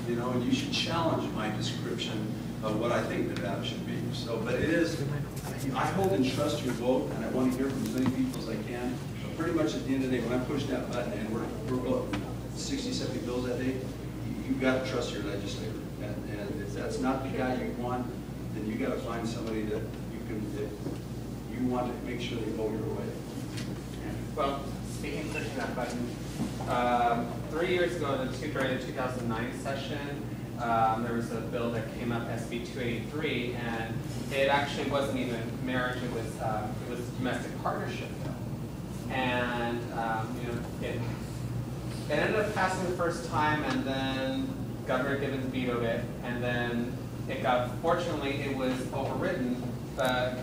you know, and you should challenge my description of what I think Nevada should be. So, but it is, I hold in trust your vote, and I want to hear from as many people as I can. But pretty much at the end of the day, when I push that button and we're going 60, 70 bills that day, you've got to trust your legislator. And if that's not the guy you want, then you got to find somebody that you want to make sure they vote your way. Well, speaking of pushing that button, 3 years ago during the 2009 session, there was a bill that came up, SB 283, and it actually wasn't even marriage; it was a domestic partnership bill, and you know, it ended up passing the first time, and then Governor Gibbons vetoed it, and then it got, fortunately, it was overridden. But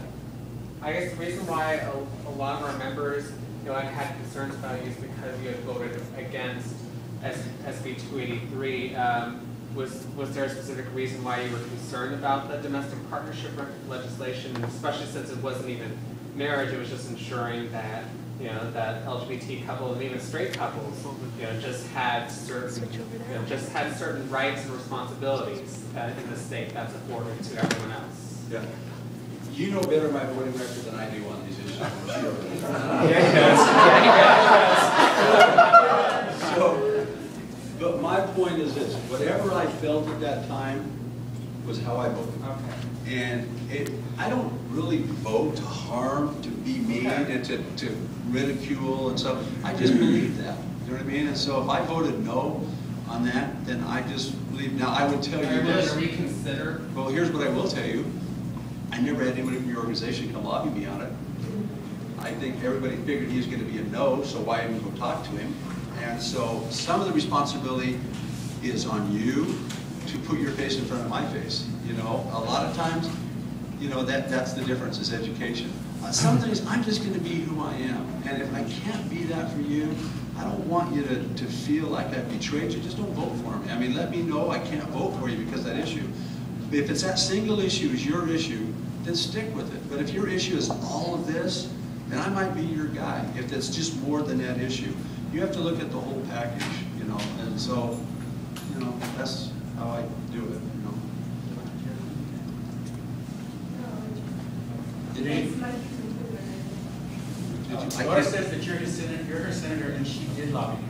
I guess the reason why a lot of our members, you know, had concerns about it is because you had voted against SB 283. Was there a specific reason why you were concerned about the domestic partnership legislation, especially since it wasn't even marriage, it was just ensuring that, you know, that LGBT couples and even straight couples, you know, just had certain rights and responsibilities in the state that's afforded to everyone else? Yeah. You know better my voting record than I do on these issues. So, but my point is this: whatever I felt at that time was how I voted. Okay. And I don't really vote to harm, to be mean, and to ridicule and stuff. I just believe that. You know what I mean? And so if I voted no on that, then I just believe. Now I would tell you this. Are you willing to reconsider? Well, here's what I will tell you. I never had anyone from your organization come lobby me on it. I think everybody figured he was going to be a no, so why even go talk to him? And so some of the responsibility is on you to put your face in front of my face. You know, a lot of times, you know, that's the difference, is education. Some things, I'm just going to be who I am. And if I can't be that for you, I don't want you to feel like I've betrayed you. Just don't vote for me. I mean, let me know I can't vote for you because of that issue. If it's that single issue is your issue, then stick with it. But if your issue is all of this, then I might be your guy. If it's just more than that issue, you have to look at the whole package, you know. And so, you know, that's how I do it, you know. Laura says that you're her senator, and she did lobby you.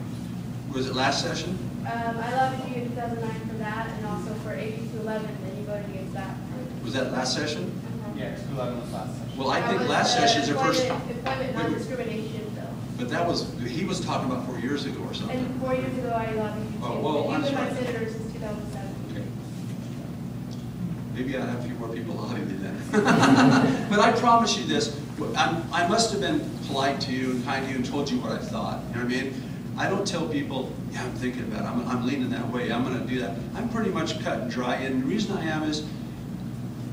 Was it last session? I lobbied you in 2009 for that, and also for AB 211, and you voted against that. Was that last session? Yeah, 211 was last session. Well, I think last session is the first. Employment non-discrimination bill. But that was, he was talking about 4 years ago or something. And 4 years ago, I lobbied you too. Oh, well, You've been my sorry. senator since 2007. Okay. Maybe I'll have a few more people lobby me then. But I promise you this, I must have been polite to you and kind to you and told you what I thought. You know what I mean? I don't tell people, yeah, I'm thinking about it, I'm leaning that way, I'm going to do that. I'm pretty much cut and dry, and the reason I am is,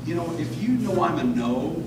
you know, if you know I'm a no,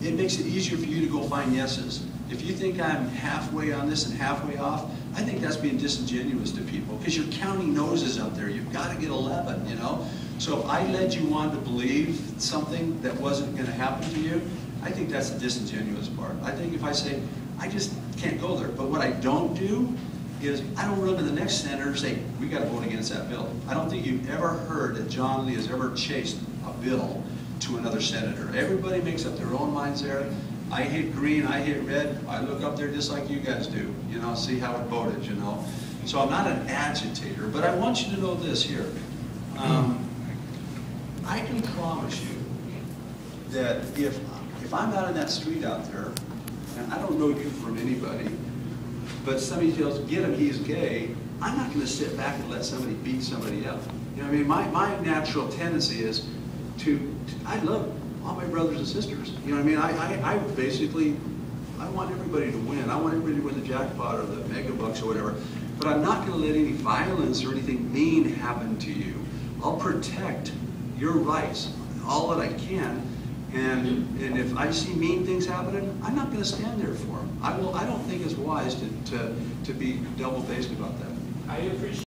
it makes it easier for you to go find yeses. If you think I'm halfway on this and halfway off, I think that's being disingenuous to people, because you're counting noses up there. You've got to get 11, you know? So if I led you on to believe something that wasn't going to happen to you, I think that's the disingenuous part. I think if I say, I just can't go there. But what I don't do is, I don't run to the next senator and say, we got to vote against that bill. I don't think you've ever heard that John Lee has ever chased a bill to another senator. Everybody makes up their own minds there. I hate green, I hate red. I look up there just like you guys do, you know, see how it voted, you know. So I'm not an agitator, but I want you to know this here. I can promise you that if I'm out in that street out there, and I don't know you from anybody, but somebody tells, get him, he's gay, I'm not going to sit back and let somebody beat somebody up. You know what I mean? My natural tendency is I love all my brothers and sisters. You know what I mean? I basically, I want everybody to win. I want everybody to win the jackpot or the mega bucks or whatever. But I'm not going to let any violence or anything mean happen to you. I'll protect your rights all that I can. And if I see mean things happening, I'm not going to stand there for them. I don't think it's wise to be double-faced about that. I appreciate